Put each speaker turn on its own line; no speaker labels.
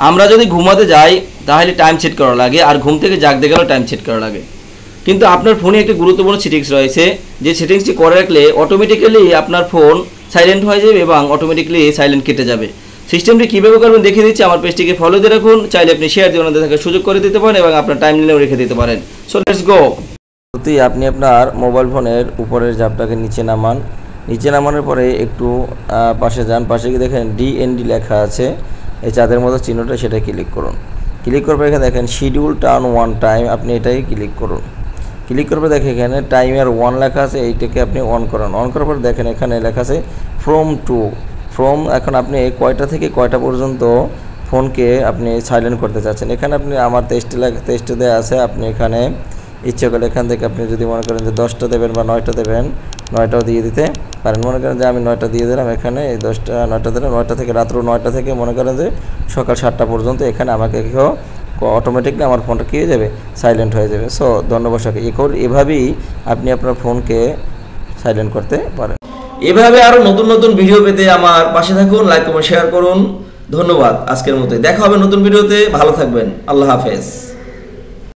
আমরা যদি ঘুমাতে যাই তাহলে টাইম সেট করা লাগে, আর ঘুম থেকে জাগতে গেলেও টাইম সেট করা লাগে। কিন্তু আপনার ফোনে একটা গুরুত্বপূর্ণ সেটিংস রয়েছে, যে সেটিংসটি করে রাখলে অটোমেটিক্যালি আপনার ফোন সাইলেন্ট হয়ে যাবে এবং অটোমেটিক্যালি সাইলেন্ট কেটে যাবে। সিস্টেমটি কীভাবে করবেন দেখিয়ে দিচ্ছি। আমার পেজটিকে ফলো দিয়ে রাখুন, চাইলে আপনি শেয়ার দিয়ে ওনাদের থাকার সুযোগ করে দিতে পারেন এবং আপনার টাইম নিলেও রেখে দিতে পারেন। So let's go. আপনি আপনার মোবাইল ফোনের উপরের জাপটাকে নিচে নামান, নিচে নামানোর পরে একটু পাশে যান, পাশে গিয়ে দেখেন DND লেখা আছে, এই চাঁদের মতো চিহ্নটা, সেটা ক্লিক করুন। ক্লিক করবে এখানে দেখেন শিডিউল টার্ন 1 টাইম, আপনি এটাই ক্লিক করুন। ক্লিক করবে দেখেন এখানে টাইমার 1 লেখা আছে, এইটাকে আপনি অন করেন। অন করার পর দেখেন এখানে লেখা আছে ফ্রম এখন আপনি কয়টা থেকে কয়টা পর্যন্ত ফোনকে আপনি সাইলেন্ট করতে চাচ্ছেন। এখানে আপনি আমার টেস্টে দেওয়া আছে, আপনি এখানে ইচ্ছে করলে এখান থেকে আপনি যদি মনে করেন যে 10টা দেবেন বা 9টা দেবেন, 9টাও দিয়ে দিতে পারেন। মনে করেন যে আমি 9টা দিয়ে দিলাম, এখানে এই 10টা 9টা দিলাম, 9টা থেকে রাত্র 9টা থেকে মনে করেন যে সকাল 7টা পর্যন্ত এখানে আমাকে কেউ অটোমেটিকলি আমার ফোনটা কী হয়ে যাবে, সাইলেন্ট হয়ে যাবে। সো ধন্যবাদ সবাইকে। এভাবেই আপনি আপনার ফোনকে সাইলেন্ট করতে পারেন। এভাবে আরও নতুন নতুন ভিডিও পেতে আমার পাশে থাকুন, লাইক কমেন্ট শেয়ার করুন। ধন্যবাদ। আজকের মতোই দেখা হবে নতুন ভিডিওতে। ভালো থাকবেন। আল্লাহ হাফেজ।